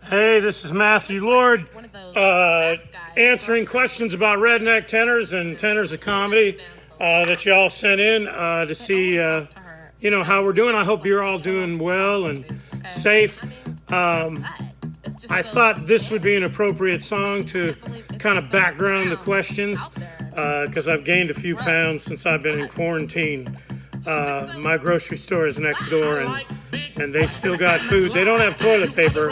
Hey, this is Matthew Lord, answering questions about Redneck Tenors and Tenors of Comedy that y'all sent in to see, how we're doing. I hope you're all doing well and safe. I thought this would be an appropriate song to kind of background the questions because I've gained a few pounds since I've been in quarantine. My grocery store is next door, and they still got food. They don't have toilet paper,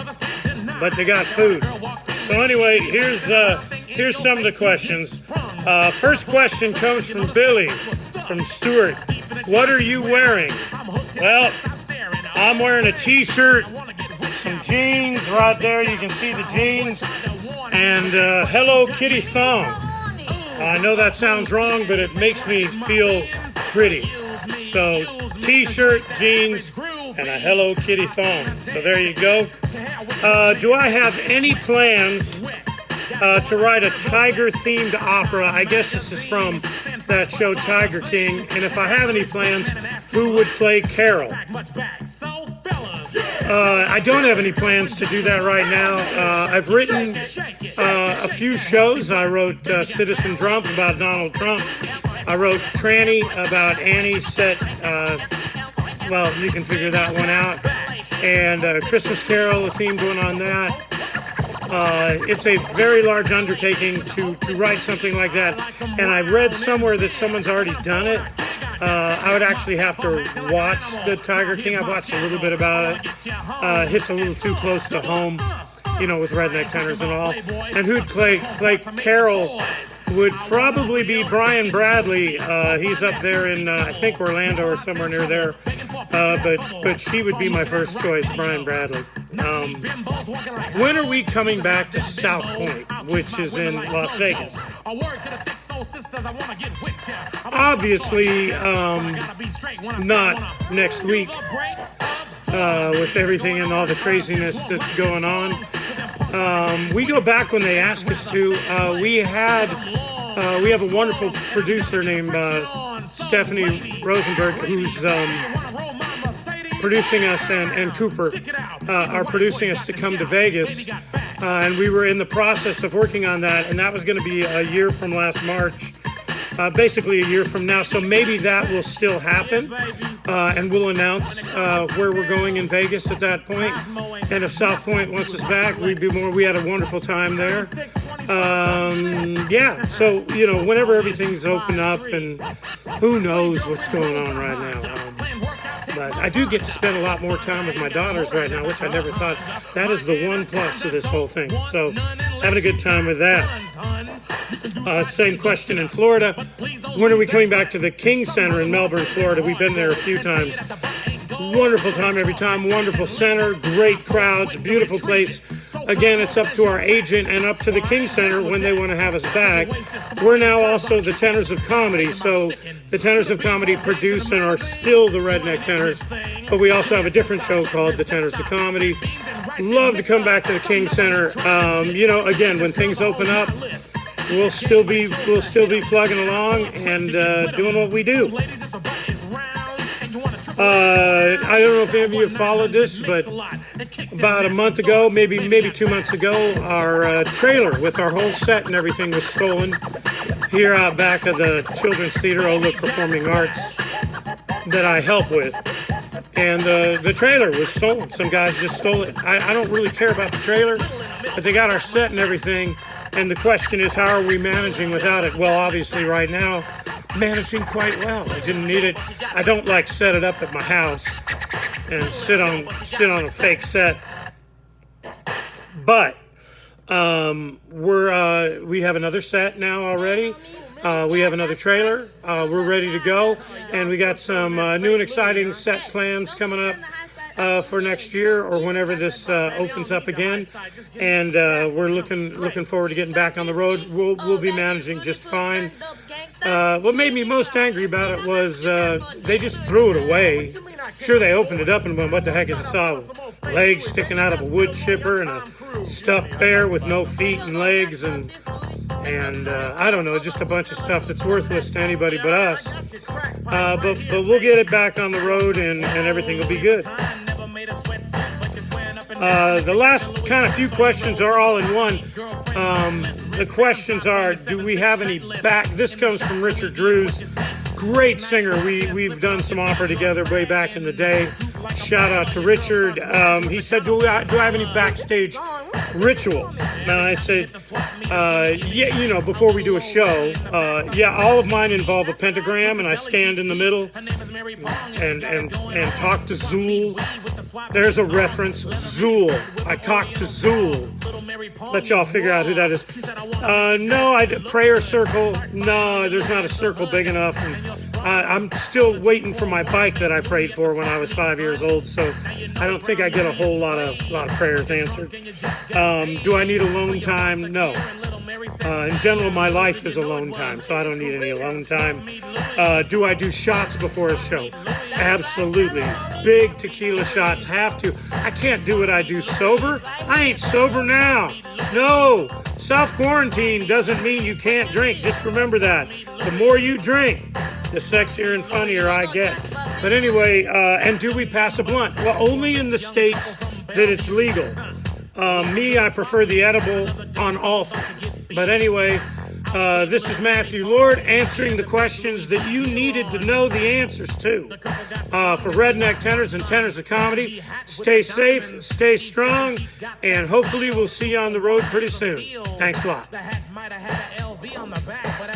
but they got food. So anyway, here's some of the questions. First question comes from Billy from Stewart. What are you wearing? Well, I'm wearing a t-shirt, some jeans right there. You can see the jeans, and Hello Kitty thong. I know that sounds wrong, but it makes me feel pretty. So, t-shirt, jeans, and a Hello Kitty thong. So there you go. Do I have any plans to write a tiger-themed opera? I guess this is from that show Tiger King. And if I have any plans, who would play Carol? I don't have any plans to do that right now. I've written a few shows. I wrote Citizen Trump about Donald Trump. I wrote Tranny about Annie's set. Well, you can figure that one out. And Christmas Carol, a theme going on that. It's a very large undertaking to write something like that. And I read somewhere that someone's already done it. I would actually have to watch the Tiger King. I've watched a little bit about it. Hits a little too close to home, with Redneck Tenors and all. And who'd play Carol would probably be Brian Bradley. He's up there in, I think, Orlando or somewhere near there. But she would be my first choice, Brian Bradley. When are we coming back to South Point, which is in Las Vegas? Obviously, not next week with everything and all the craziness that's going on. We go back when they ask us to. We have a wonderful producer named Stephanie Rosenberg, who's producing us, and Cooper are producing us to come to Vegas. And we were in the process of working on that, and that was going to be a year from last March. Basically a year from now, so maybe that will still happen, and we'll announce where we're going in Vegas at that point. And if South Point wants us back, we'd be more. We had a wonderful time there. So whenever everything's open up, and who knows what's going on right now. But I do get to spend a lot more time with my daughters right now, which I never thought. That is the one plus of this whole thing. So having a good time with that. Same question in Florida. When are we coming back to the King Center in Melbourne, Florida? We've been there a few times. Wonderful time every time. Wonderful center. Great crowds. Beautiful place. Again, it's up to our agent and up to the King Center when they want to have us back. We're now also the Tenors of Comedy. So the Tenors of Comedy produce and are still the Redneck Tenors. But we also have a different show called the Tenors of Comedy. Love to come back to the King Center. Again, when things open up, we'll still be plugging along and doing what we do. I don't know if any of you have followed this, but about a month ago, maybe 2 months ago, our trailer with our whole set and everything was stolen here out back of the Children's Theater, Look Performing Arts, that I help with. And the trailer was stolen. Some guys just stole it. I don't really care about the trailer, but they got our set and everything. And the question is, how are we managing without it? Well, obviously right now, managing quite well. I didn't need it. I don't set it up at my house and sit on a fake set. But we have another set now already. We have another trailer. We're ready to go, and we got some new and exciting set plans coming up for next year or whenever this opens up again. And we're looking forward to getting back on the road. We'll be managing just fine. What made me most angry about it was they just threw it away. Sure, they opened it up and went, what the heck is this all? Legs sticking out of a wood chipper and a stuffed bear with no feet and legs and I don't know, just a bunch of stuff that's worthless to anybody but us. But we'll get it back on the road and everything will be good. The last kind of few questions are all in one. The questions are, do we have any back? This comes from Richard Drews, great singer. We've done some opera together way back in the day. Shout out to Richard. He said, do I have any backstage rituals? And I said, yeah, you know, before we do a show, yeah, all of mine involve a pentagram, and I stand in the middle and talk to Zool. There's a reference, Zool. I talk to Zool. Let y'all figure out who that is. No, prayer circle. No, there's not a circle big enough. And I'm still waiting for my bike that I prayed for when I was 5 years old. So I don't think I get a whole lot of prayers answered. Do I need alone time? No. In general, my life is alone time, so I don't need any alone time. Do I do shots before a show? Absolutely. Big tequila shots, have to. I can't do what I do sober. I ain't sober now. No. Self-quarantine doesn't mean you can't drink. Just remember that. The more you drink, the sexier and funnier I get. But anyway, and do we pass a blunt? Well, only in the states that it's legal. Me, I prefer the edible on all things. But anyway, this is Matthew Lord answering the questions that you needed to know the answers to. For Redneck Tenors and Tenors of Comedy, stay safe, stay strong, and hopefully we'll see you on the road pretty soon. Thanks a lot.